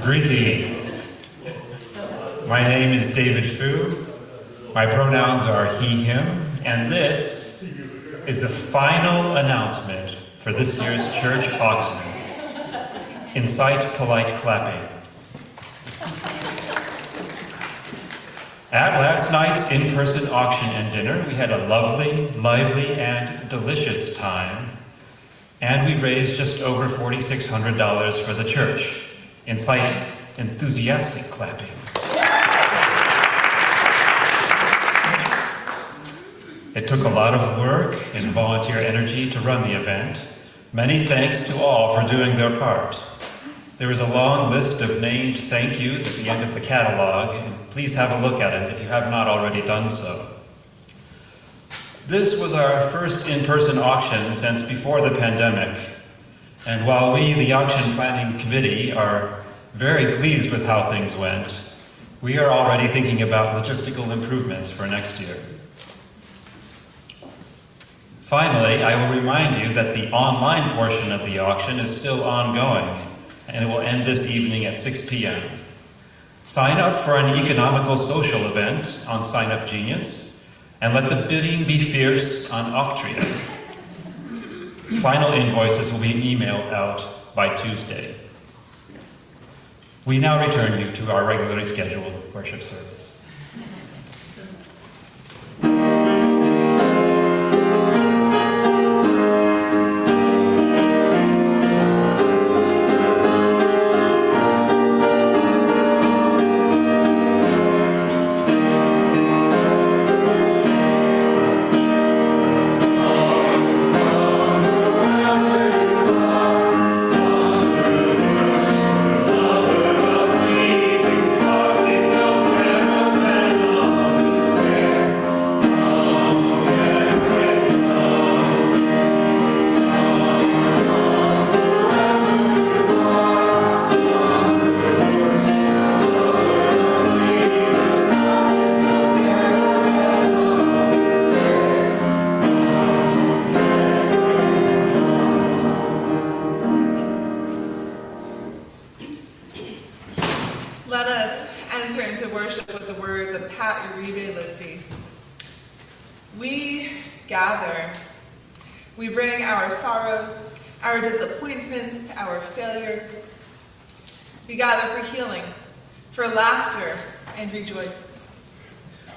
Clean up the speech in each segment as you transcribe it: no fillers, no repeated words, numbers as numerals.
Greetings. My name is David Fu. My pronouns are he, him, and this is the final announcement for this year's Church Oxman. Incite polite clapping. At last night's in-person auction and dinner, we had a lovely, lively, and delicious time, and we raised just over $4,600 for the church. Incite enthusiastic clapping. It took a lot of work and volunteer energy to run the event. Many thanks to all for doing their part. There is a long list of named thank yous at the end of the catalog, and please have a look at it if you have not already done so. This was our first in-person auction since before the pandemic, and while we, the Auction Planning Committee, are very pleased with how things went, we are already thinking about logistical improvements for next year. Finally, I will remind you that the online portion of the auction is still ongoing, and it will end this evening at 6 p.m. Sign up for an economical social event on Sign Up Genius, and let the bidding be fierce on Octria. Final invoices will be emailed out by Tuesday. We now return you to our regularly scheduled worship service. We bring our sorrows, our disappointments, our failures. We gather for healing, for laughter, and rejoice.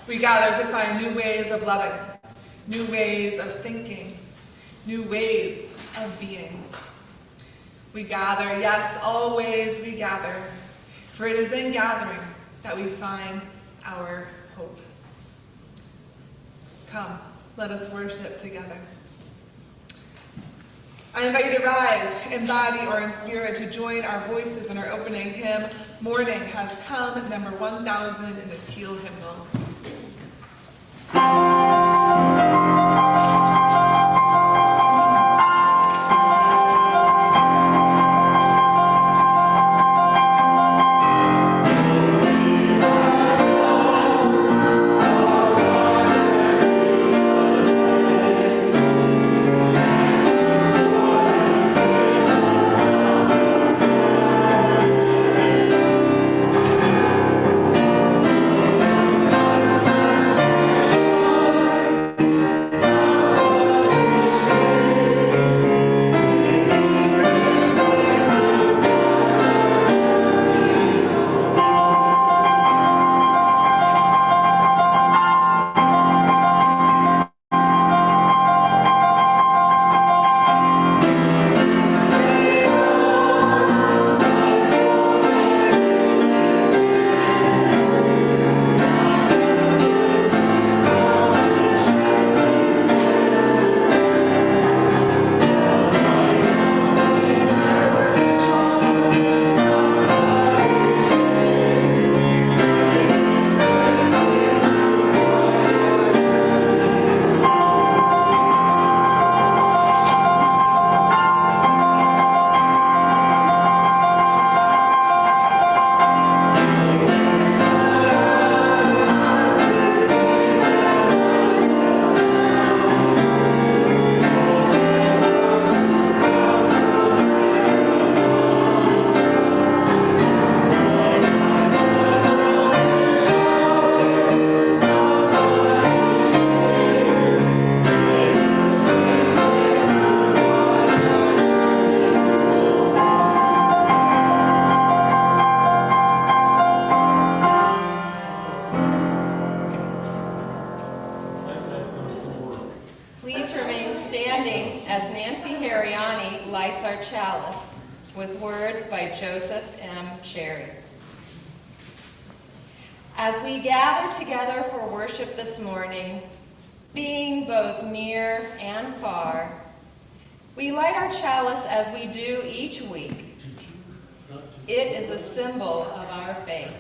We gather to find new ways of loving, new ways of thinking, new ways of being. We gather, yes, always we gather, for it is in gathering that we find our hope. Come, let us worship together. I invite you to rise in body or in spirit to join our voices in our opening hymn, Morning Has Come, number 1000 in the Teal hymnal. standing as Nancy Hariani lights our chalice with words by Joseph M. Cherry. As we gather together for worship this morning, being both near and far, we light our chalice as we do each week. It is a symbol of our faith.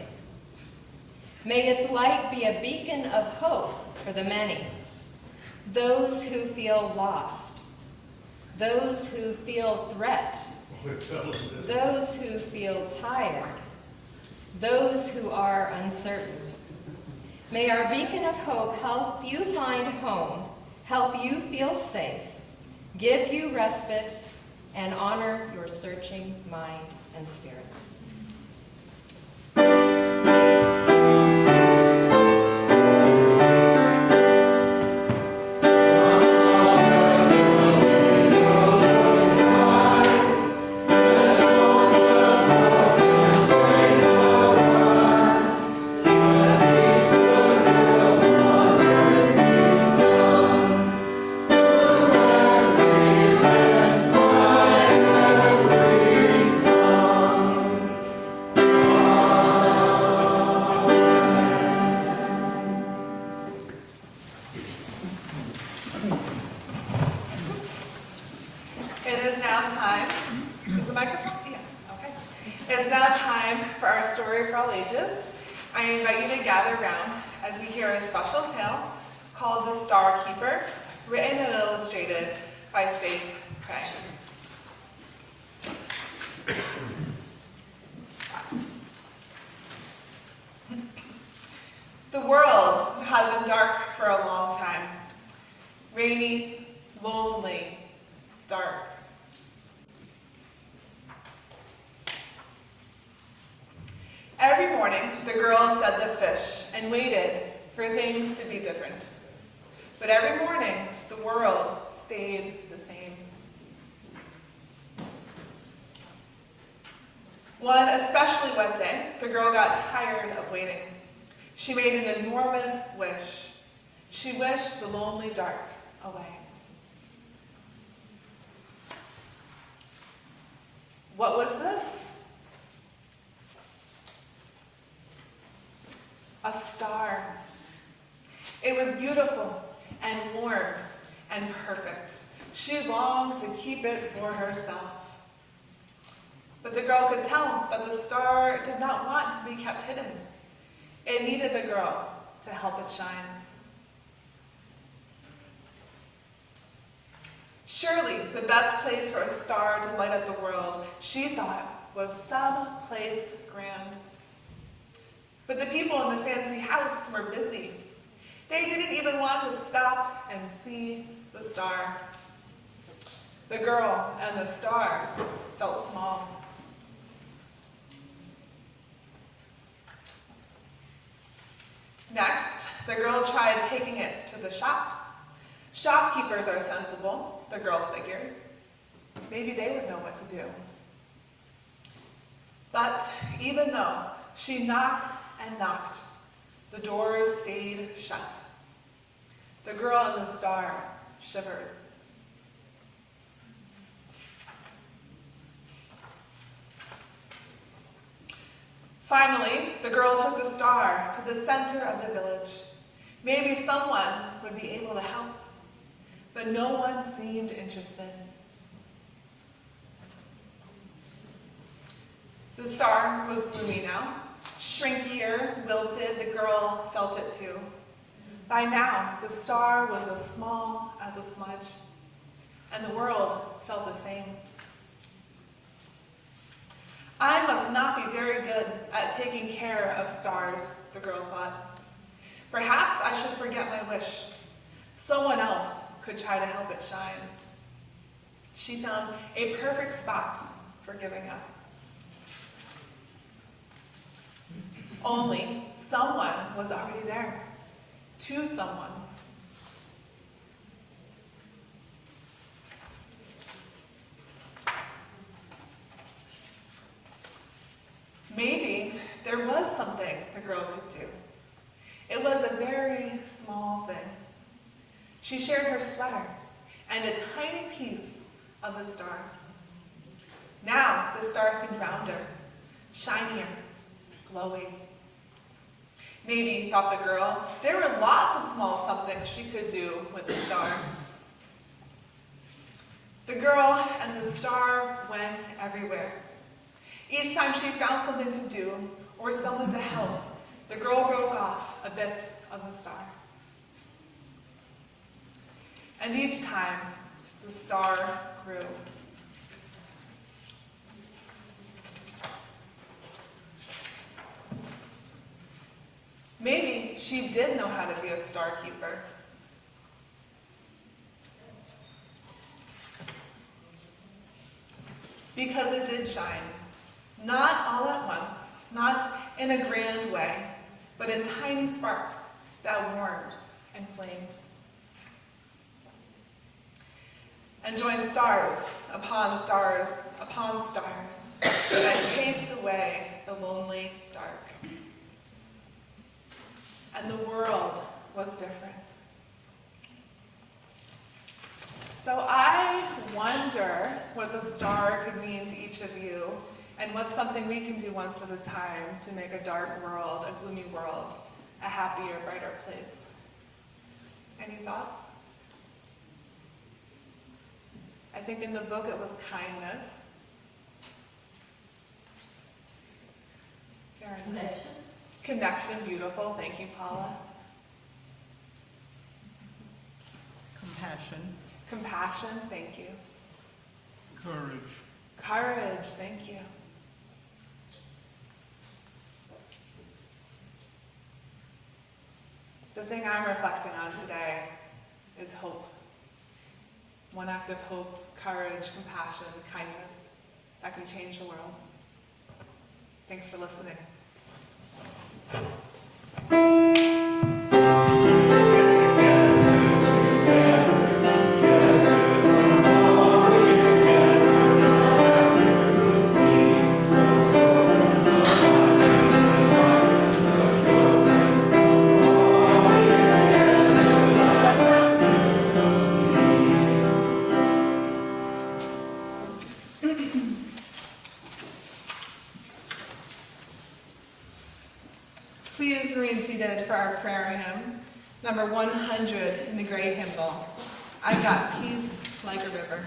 May its light be a beacon of hope for the many, those who feel lost, those who feel threat, those who feel tired, those who are uncertain. May our beacon of hope help you find home, help you feel safe, give you respite, and honor your searching mind and spirit. The world had been dark for a long time. Rainy, lonely, dark. Every morning, the girl fed the fish and waited for things to be different. But every morning, the world stayed the same. One especially wet day, the girl got tired of waiting. She made an enormous wish. She wished the lonely dark away. What was this? A star. It was beautiful and warm and perfect. She longed to keep it for herself. But the girl could tell that the star did not want to be kept hidden. It needed the girl to help it shine. Surely the best place for a star to light up the world, she thought, was some place grand. But the people in the fancy house were busy. They didn't even want to stop and see the star. The girl and the star felt small. Next, the girl tried taking it to the shops. Shopkeepers are sensible, the girl figured. Maybe they would know what to do. But even though she knocked and knocked, the doors stayed shut. The girl and the star shivered. Finally, the girl took the star to the center of the village. Maybe someone would be able to help, but no one seemed interested. The star was gloomy now. Shrinkier, wilted, the girl felt it too. By now, the star was as small as a smudge, and the world felt the same. I must not be very good at taking care of stars, the girl thought. Perhaps I should forget my wish. Someone else could try to help it shine. She found a perfect spot for giving up. Only someone was already there. Two someones. Maybe there was something the girl could do. It was a very small thing. She shared her sweater and a piece of the star. Now the star seemed rounder, shinier, glowing. Maybe, thought the girl, there were lots of small somethings she could do with the star. The girl and the star went everywhere. Each time she found something to do or someone to help, the girl broke off a bit of the star. And each time, the star grew. Maybe she did know how to be a star keeper. Because it did shine, not all at once, not in a grand way, but in tiny sparks that warmed and flamed. And joined stars upon stars upon stars that chased away the lonely dark. And the world was different. So I wonder what the star could mean to each of you, and what's something we can do once at a time to make a dark world, a gloomy world, a happier, brighter place. Any thoughts? I think in the book it was kindness. Karen? Connection. Connection, beautiful. Thank you, Paula. Compassion. Compassion, thank you. Courage. Courage, thank you. The thing I'm reflecting on today is hope. One act of hope, courage, compassion, kindness that can change the world. Thanks for listening. Please remain seated for our prayer hymn, number 100 in the Gray Hymnal. I've got peace like a river.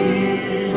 Peace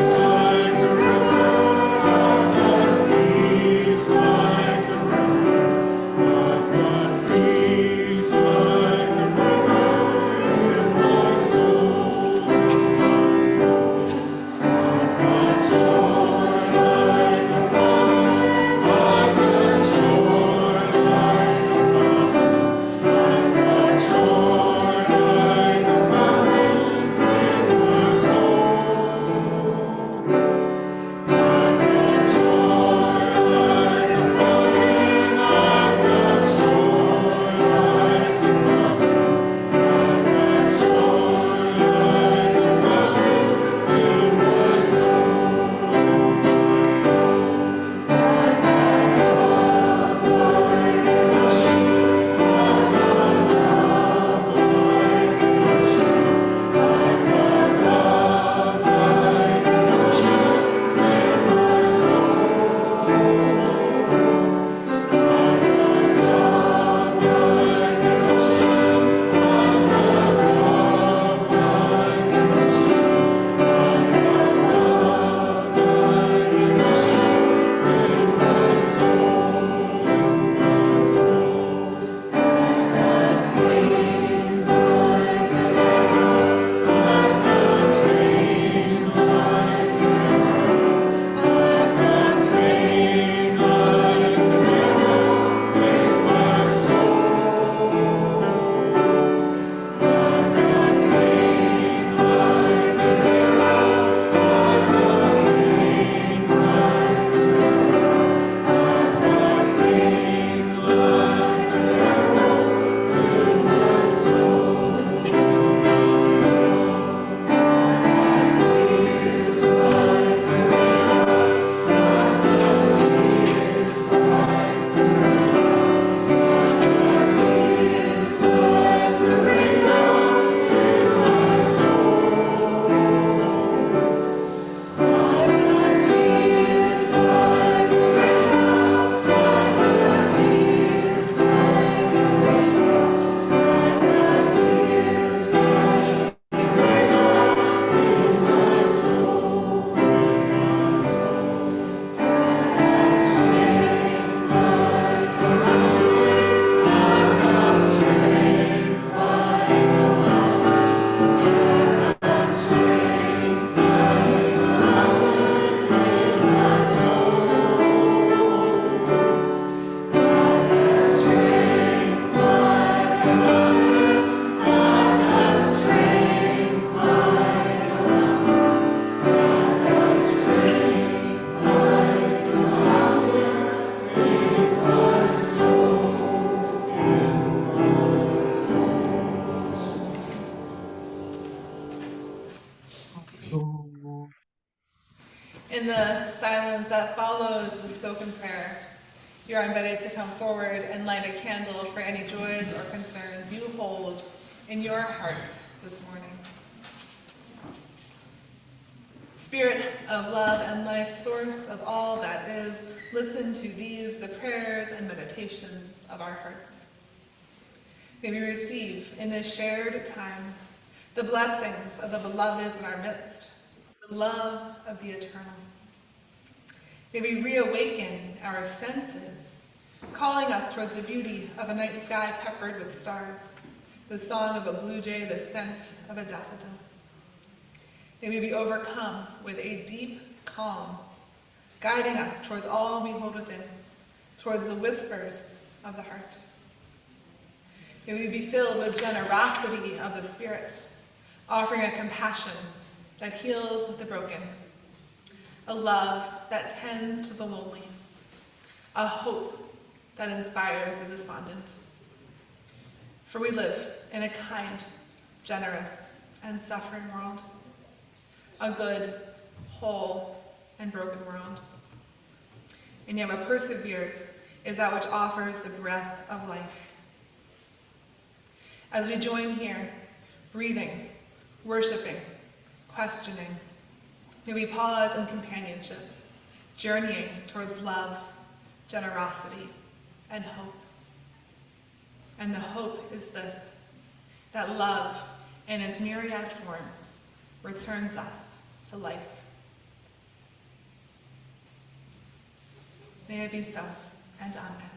In the silence that follows the spoken prayer, you are invited to come forward and light a candle for any joys or concerns you hold in your heart this morning. Spirit of love and life, source of all that is, listen to these, the prayers and meditations of our hearts. May we receive in this shared time the blessings of the beloveds in our midst, the love of the eternal. May we reawaken our senses, calling us towards the beauty of a night sky peppered with stars, the song of a blue jay, the scent of a daffodil. May we be overcome with a deep calm, guiding us towards all we hold within, towards the whispers of the heart. May we be filled with generosity of the Spirit, offering a compassion that heals the broken, a love that tends to the lonely, a hope that inspires the despondent. For we live in a kind, generous, and suffering world, a good, whole, and broken world. And yet what perseveres is that which offers the breath of life. As we join here, breathing, worshiping, questioning, may we pause in companionship, journeying towards love, generosity, and hope. And the hope is this, that love, in its myriad forms, returns us to life. May it be so, and amen.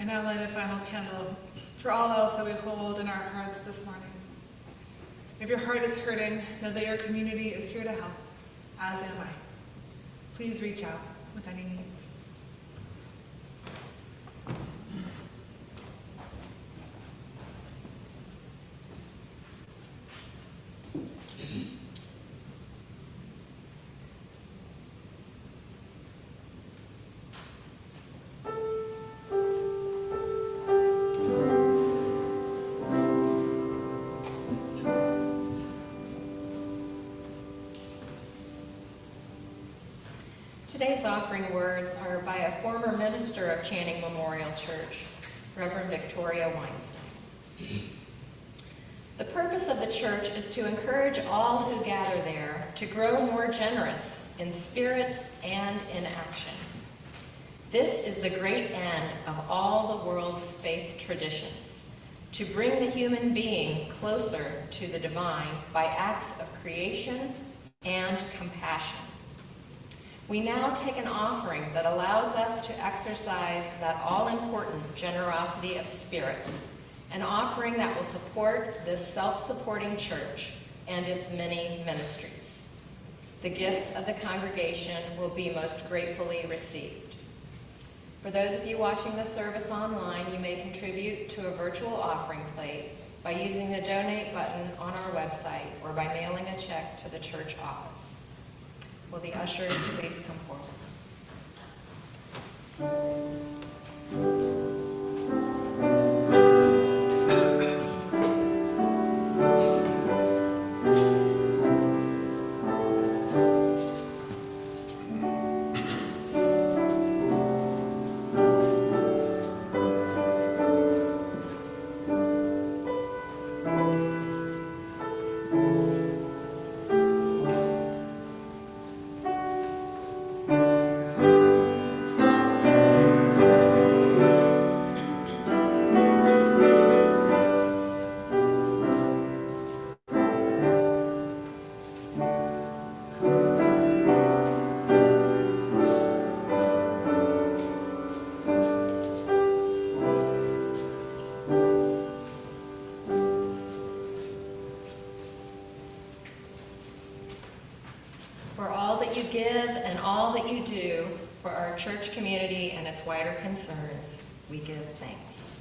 now light a final candle for all else that we hold in our hearts this morning. If your heart is hurting, know that your community is here to help, as am I. Please reach out with any needs. Today's offering words are by a former minister of Channing Memorial Church, Reverend Victoria Weinstein. The purpose of the church is to encourage all who gather there to grow more generous in spirit and in action. This is the great end of all the world's faith traditions, to bring the human being closer to the divine by acts of creation and compassion. We now take an offering that allows us to exercise that all-important generosity of spirit, an offering that will support this self-supporting church and its many ministries. The gifts of the congregation will be most gratefully received. For those of you watching the service online, you may contribute to a virtual offering plate by using the donate button on our website or by mailing a check to the church office. Will the ushers please come forward? For all that you give and all that you do for our church community and its wider concerns, we give thanks.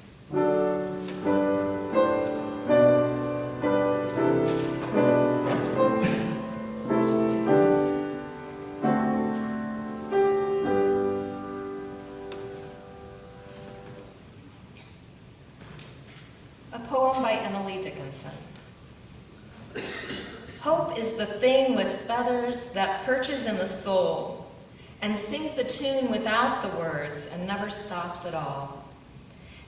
A poem by Emily Dickinson. Hope is the thing with feathers that perches in the soul and sings the tune without the words and never stops at all.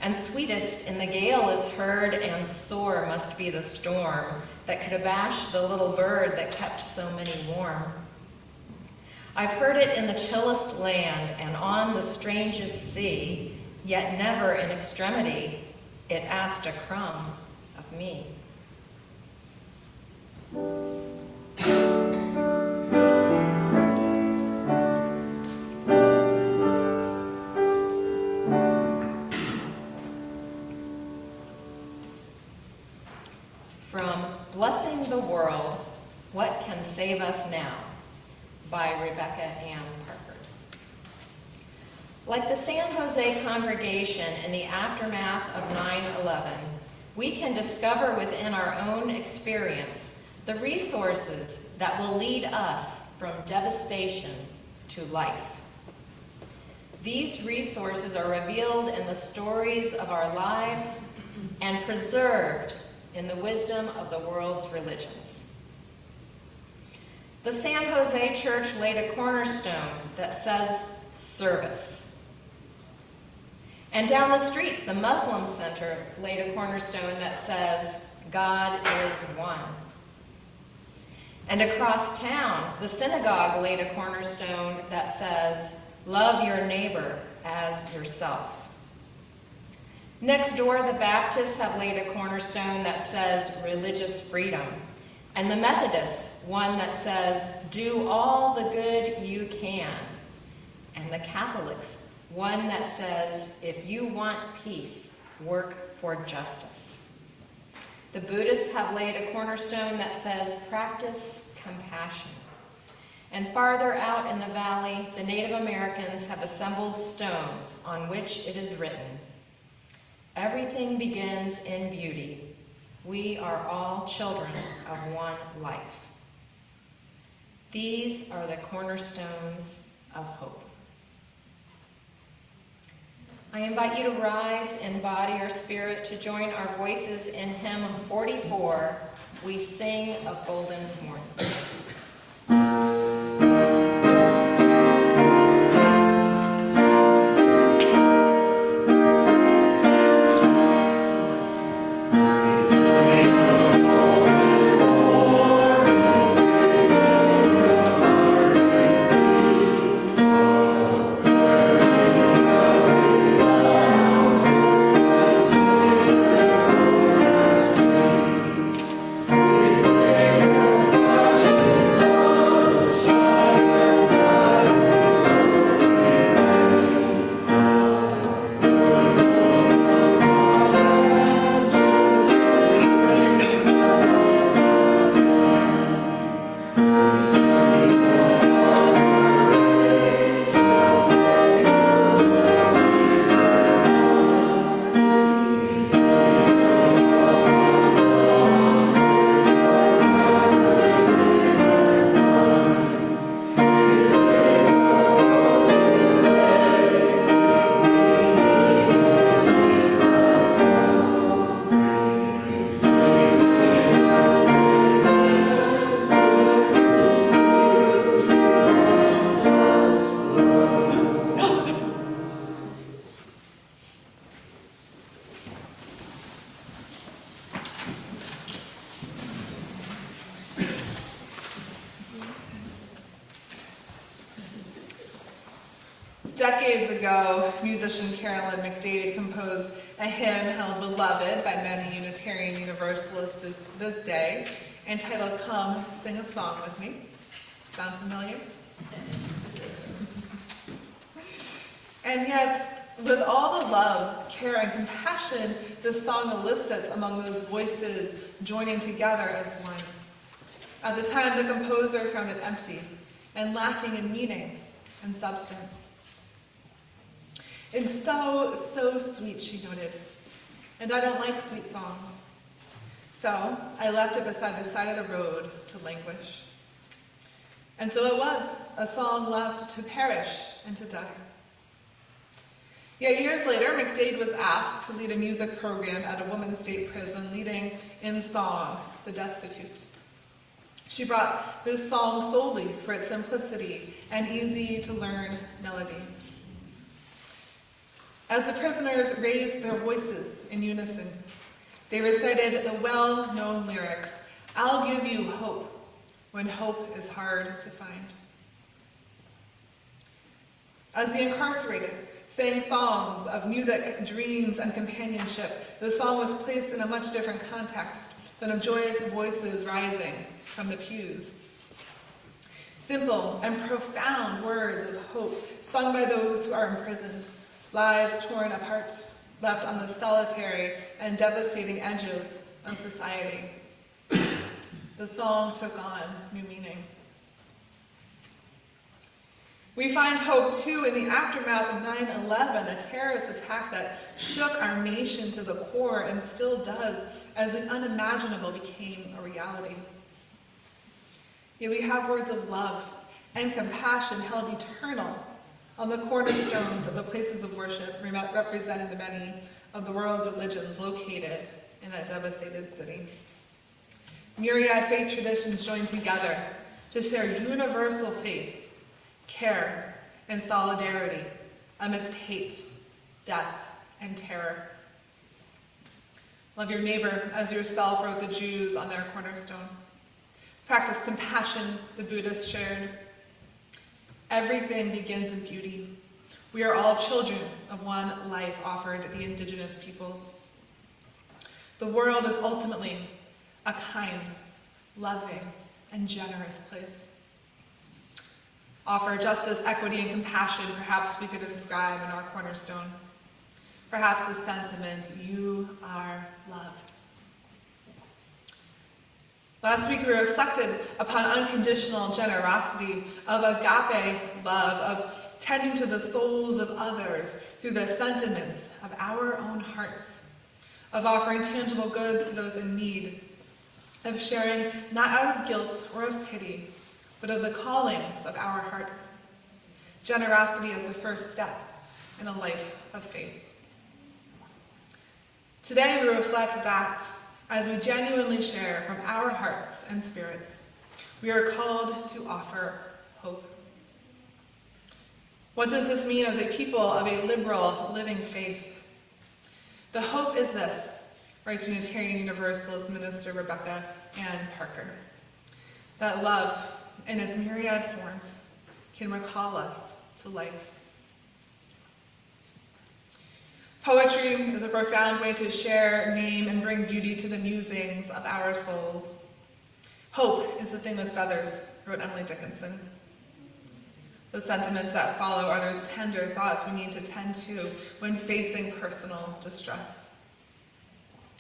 And sweetest in the gale is heard, and sore must be the storm that could abash the little bird that kept so many warm. I've heard it in the chillest land and on the strangest sea, yet never in extremity it asked a crumb of me. From Blessing the World, What Can Save Us Now? By Rebecca Ann Parker. Like the San Jose congregation in the aftermath of 9/11, we can discover within our own experience the resources that will lead us from devastation to life. These resources are revealed in the stories of our lives and preserved in the wisdom of the world's religions. The San Jose Church laid a cornerstone that says service. And down the street, the Muslim Center laid a cornerstone that says God is one. And across town, the synagogue laid a cornerstone that says, love your neighbor as yourself. Next door, the Baptists have laid a cornerstone that says religious freedom. And the Methodists, one that says, do all the good you can. And the Catholics one that says, if you want peace, work for justice. The Buddhists have laid a cornerstone that says, practice compassion. And farther out in the valley, the Native Americans have assembled stones on which it is written, everything begins in beauty. We are all children of one life. These are the cornerstones of hope. I invite you to rise in body or spirit to join our voices in hymn 44, We Sing of Golden Morning. Decades ago, musician Carolyn McDade composed a hymn held beloved by many Unitarian Universalists this day, entitled Come Sing a Song With Me. Sound familiar? And yet, with all the love, care, and compassion this song elicits among those voices joining together as one. At the time, the composer found it empty and lacking in meaning and substance. It's so sweet, she noted, and I don't like sweet songs. So I left it beside the side of the road to languish. And so it was, a song left to perish and to die. Yet years later, McDade was asked to lead a music program at a women's state prison, leading in song the destitute. She brought this song solely for its simplicity and easy-to-learn melody. As the prisoners raised their voices in unison, they recited the well-known lyrics, I'll give you hope when hope is hard to find. As the incarcerated sang songs of music, dreams, and companionship, the song was placed in a much different context than of joyous voices rising from the pews. Simple and profound words of hope sung by those who are imprisoned, lives torn apart, left on the solitary and devastating edges of society. The song took on new meaning. We find hope, too, in the aftermath of 9/11, a terrorist attack that shook our nation to the core and still does, as the unimaginable became a reality. Yet we have words of love and compassion held eternal on the cornerstones of the places of worship representing the many of the world's religions located in that devastated city. Myriad faith traditions join together to share universal faith, care, and solidarity amidst hate, death, and terror. Love your neighbor as yourself, wrote the Jews on their cornerstone. Practice compassion, the Buddhists shared. Everything begins in beauty. We are all children of one life, offered the indigenous peoples. The world is ultimately a kind, loving, and generous place. offer justice, equity, and compassion, perhaps we could inscribe in our cornerstone. Perhaps the sentiment, you are loved. Last week we reflected upon unconditional generosity, of agape love, of tending to the souls of others through the sentiments of our own hearts, of offering tangible goods to those in need, of sharing not out of guilt or of pity, but of the callings of our hearts. Generosity is the first step in a life of faith. Today we reflect that as we genuinely share from our hearts and spirits, we are called to offer hope. What does this mean as a people of a liberal, living faith? The hope is this, writes Unitarian Universalist minister Rebecca Ann Parker, that love, in its myriad forms, can recall us to life. Poetry is a profound way to share, name, and bring beauty to the musings of our souls. Hope is the thing with feathers, wrote Emily Dickinson. The sentiments that follow are those tender thoughts we need to tend to when facing personal distress.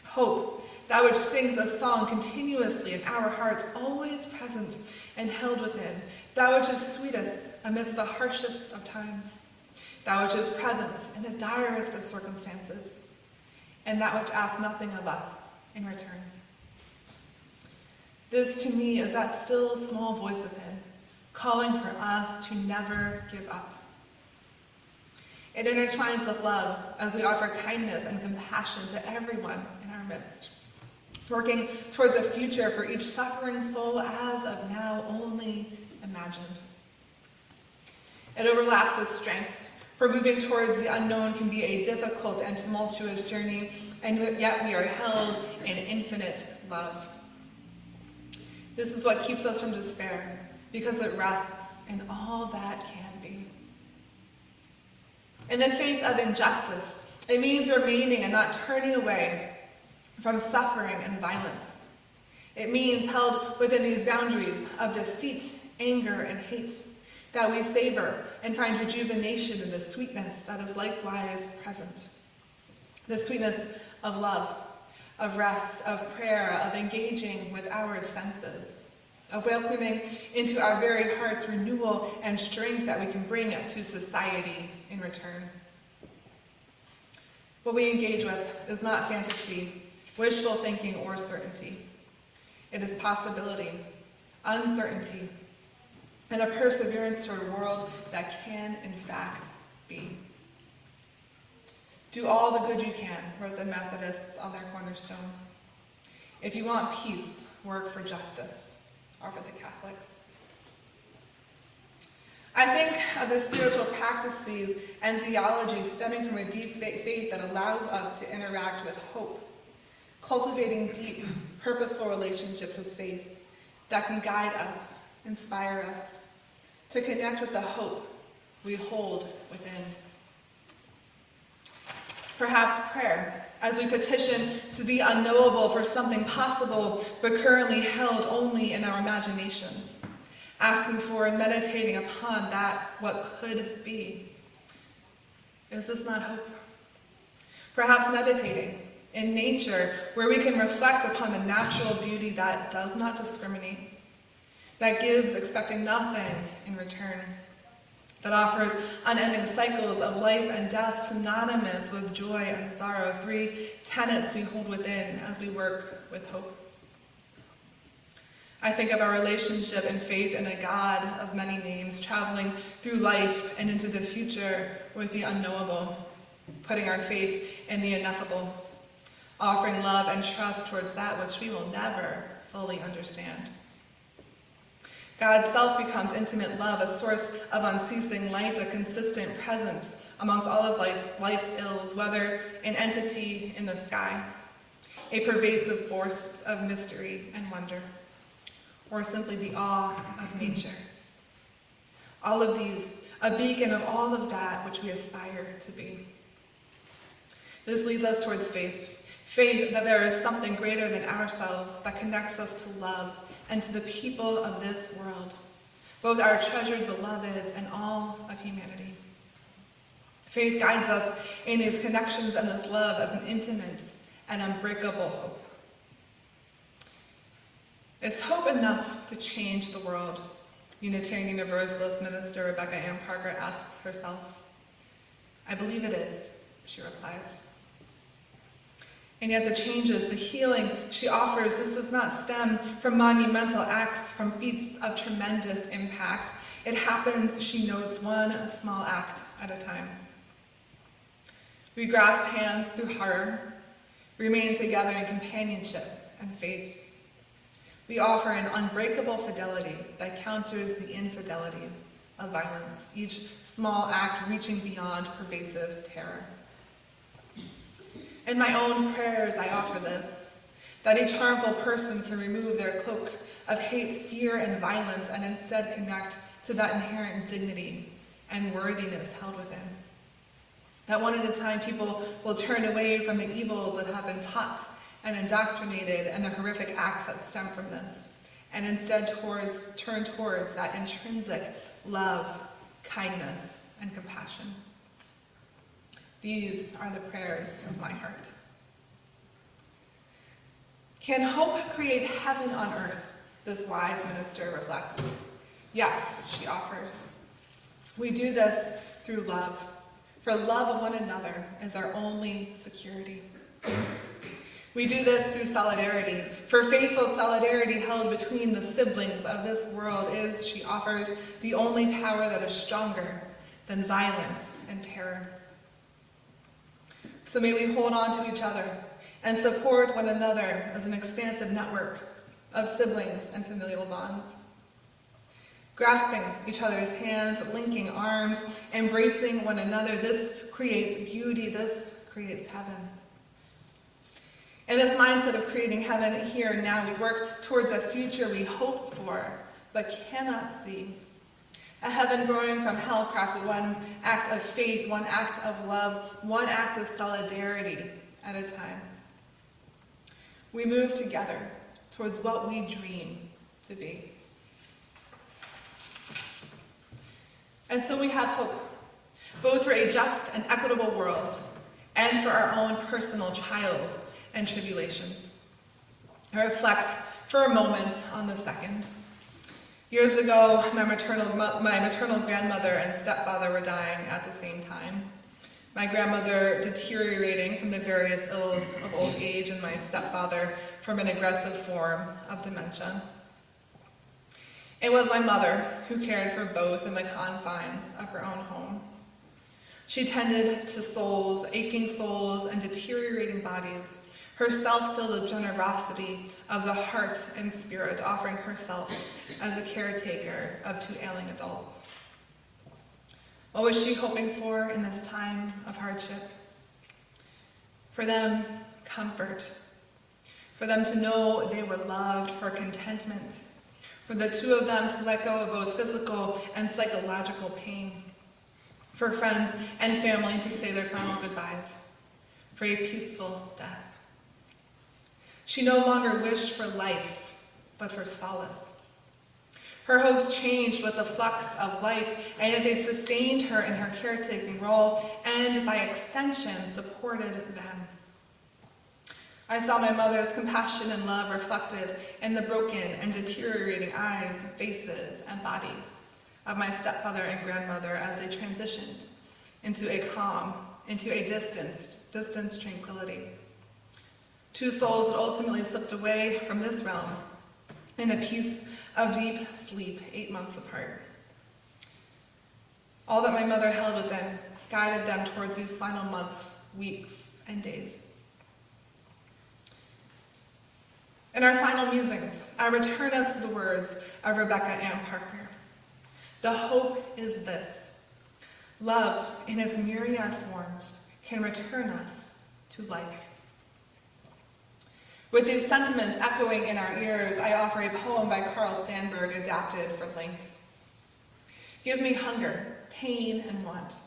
Hope, that which sings a song continuously in our hearts, always present and held within, that which is sweetest amidst the harshest of times, that which is present in the direst of circumstances, and that which asks nothing of us in return. This, to me, is that still small voice within, calling for us to never give up. It intertwines with love as we offer kindness and compassion to everyone in our midst, working towards a future for each suffering soul as of now only imagined. It overlaps with strength, for moving towards the unknown can be a difficult and tumultuous journey, and yet we are held in infinite love. This is what keeps us from despair, because it rests in all that can be. In the face of injustice, it means remaining and not turning away from suffering and violence. It means held within these boundaries of deceit, anger, and hate, that we savor and find rejuvenation in the sweetness that is likewise present. The sweetness of love, of rest, of prayer, of engaging with our senses, of welcoming into our very hearts renewal and strength that we can bring to society in return. What we engage with is not fantasy, wishful thinking, or certainty. It is possibility, uncertainty, and a perseverance toward a world that can, in fact, be. Do all the good you can, wrote the Methodists on their cornerstone. If you want peace, work for justice, offered the Catholics. I think of the spiritual practices and theology stemming from a deep faith that allows us to interact with hope, cultivating deep, purposeful relationships with faith that can guide us, inspire us, to connect with the hope we hold within. Perhaps prayer, as we petition to the unknowable for something possible but currently held only in our imaginations, asking for and meditating upon that what could be. Is this not hope? Perhaps meditating in nature, where we can reflect upon the natural beauty that does not discriminate, that gives expecting nothing in return, that offers unending cycles of life and death synonymous with joy and sorrow, three tenets we hold within as we work with hope. I think of our relationship and faith in a God of many names, traveling through life and into the future with the unknowable, putting our faith in the ineffable, offering love and trust towards that which we will never fully understand. God's self becomes intimate love, a source of unceasing light, a consistent presence amongst all of life's ills, whether an entity in the sky, a pervasive force of mystery and wonder, or simply the awe of nature. All of these, a beacon of all of that which we aspire to be. This leads us towards faith. Faith that there is something greater than ourselves that connects us to love and to the people of this world, both our treasured beloveds and all of humanity. Faith guides us in these connections and this love as an intimate and unbreakable hope. Is hope enough to change the world? Unitarian Universalist minister Rebecca Ann Parker asks herself. I believe it is, she replies. And yet the changes, the healing she offers, this does not stem from monumental acts, from feats of tremendous impact. It happens, she notes, one small act at a time. We grasp hands through horror, remain together in companionship and faith. We offer an unbreakable fidelity that counters the infidelity of violence, each small act reaching beyond pervasive terror. In my own prayers, I offer this, that each harmful person can remove their cloak of hate, fear, and violence and instead connect to that inherent dignity and worthiness held within. That one at a time people will turn away from the evils that have been taught and indoctrinated and the horrific acts that stem from this, and instead turn towards that intrinsic love, kindness, and compassion. These are the prayers of my heart. Can hope create heaven on earth? This wise minister reflects. Yes, she offers. We do this through love, for love of one another is our only security. We do this through solidarity, for faithful solidarity held between the siblings of this world is, she offers, the only power that is stronger than violence and terror. So may we hold on to each other and support one another as an expansive network of siblings and familial bonds. Grasping each other's hands, linking arms, embracing one another, this creates beauty, this creates heaven. In this mindset of creating heaven here and now, we work towards a future we hope for, but cannot see. A heaven growing from hell crafted one act of faith, one act of love, one act of solidarity at a time. We move together towards what we dream to be. And so we have hope, both for a just and equitable world and for our own personal trials and tribulations. I reflect for a moment on the second. Years ago, my maternal grandmother and stepfather were dying at the same time. My grandmother deteriorating from the various ills of old age, and my stepfather from an aggressive form of dementia. It was my mother who cared for both in the confines of her own home. She tended to souls, aching souls, and deteriorating bodies, herself filled with generosity of the heart and spirit, offering herself as a caretaker of two ailing adults. What was she hoping for in this time of hardship? For them, comfort. For them to know they were loved, for contentment. For the two of them to let go of both physical and psychological pain. For friends and family to say their final goodbyes. For a peaceful death. She no longer wished for life, but for solace. Her hopes changed with the flux of life, and yet they sustained her in her caretaking role, and by extension, supported them. I saw my mother's compassion and love reflected in the broken and deteriorating eyes, faces, and bodies of my stepfather and grandmother as they transitioned into a calm, into a distant tranquility. Two souls that ultimately slipped away from this realm in a peace of deep sleep 8 months apart. All that my mother held within guided them towards these final months, weeks, and days. In our final musings, I return us to the words of Rebecca Ann Parker. The hope is this: love in its myriad forms can return us to life. With these sentiments echoing in our ears, I offer a poem by Carl Sandburg adapted for length. Give me hunger, pain, and want.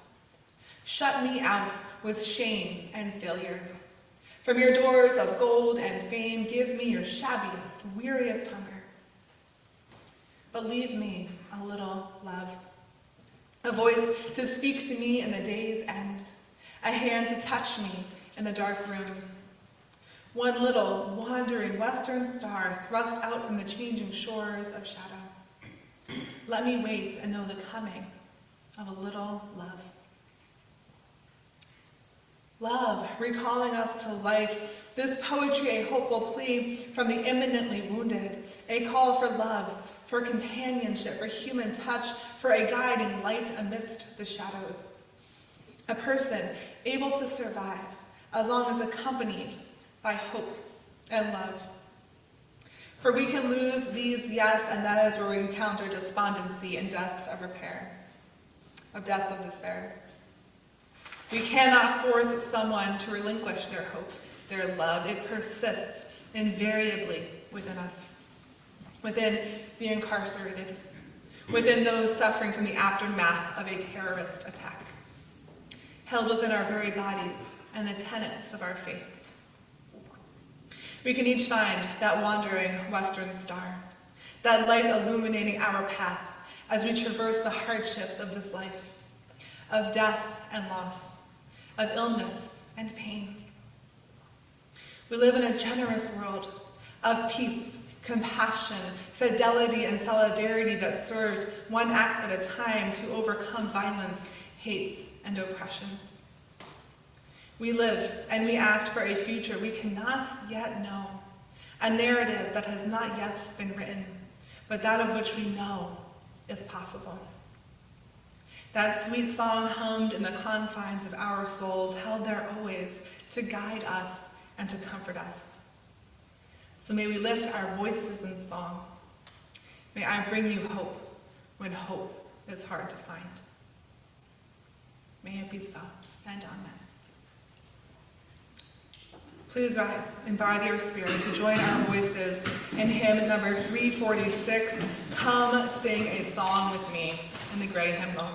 Shut me out with shame and failure. From your doors of gold and fame, give me your shabbiest, weariest hunger. but leave me a little love. A voice to speak to me in the day's end. A hand to touch me in the dark room. One little wandering western star thrust out from the changing shores of shadow. Let me wait and know the coming of a little love. Love, recalling us to life. This poetry, a hopeful plea from the imminently wounded. A call for love, for companionship, for human touch, for a guiding light amidst the shadows. A person able to survive as long as accompanied by hope and love. For we can lose these, yes, and that is where we encounter despondency and deaths of repair, of deaths of despair. We cannot force someone to relinquish their hope, their love. It persists invariably within us, within the incarcerated, within those suffering from the aftermath of a terrorist attack, held within our very bodies and the tenets of our faith. We can each find that wandering western star, that light illuminating our path as we traverse the hardships of this life, of death and loss, of illness and pain. We live in a generous world of peace, compassion, fidelity, and solidarity that serves one act at a time to overcome violence, hate, and oppression. We live and we act for a future we cannot yet know, a narrative that has not yet been written, but that of which we know is possible. That sweet song hummed in the confines of our souls, held there always to guide us and to comfort us. So may we lift our voices in song. May I bring you hope when hope is hard to find. May it be so, and amen. Please rise in body or spirit to join our voices in hymn number 346, Come Sing a Song with Me, in the gray hymnal.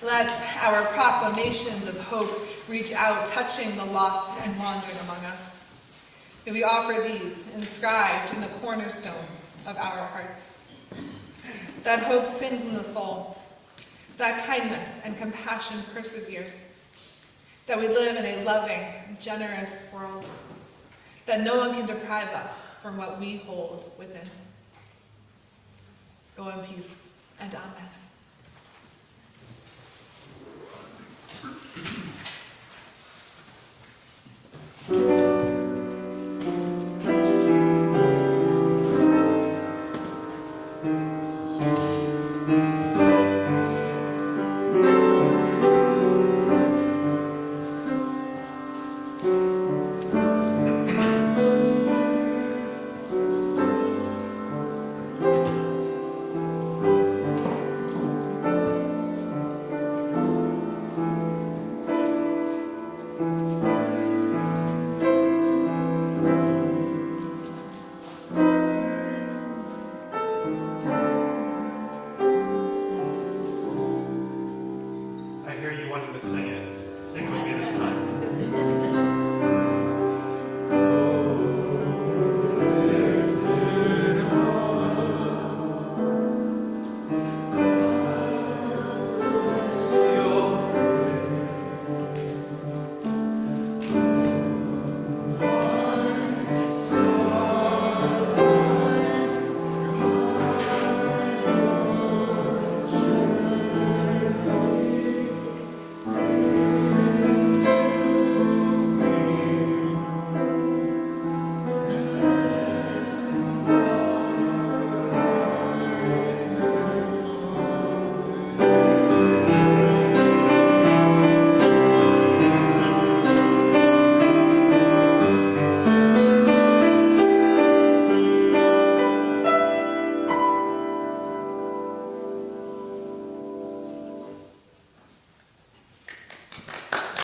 Let our proclamations of hope reach out, touching the lost and wandering among us. May we offer these inscribed in the cornerstones of our hearts. That hope sings in the soul, that kindness and compassion persevere, that we live in a loving, generous world, that no one can deprive us from what we hold within. Go in peace, and amen. I hear you wanting to sing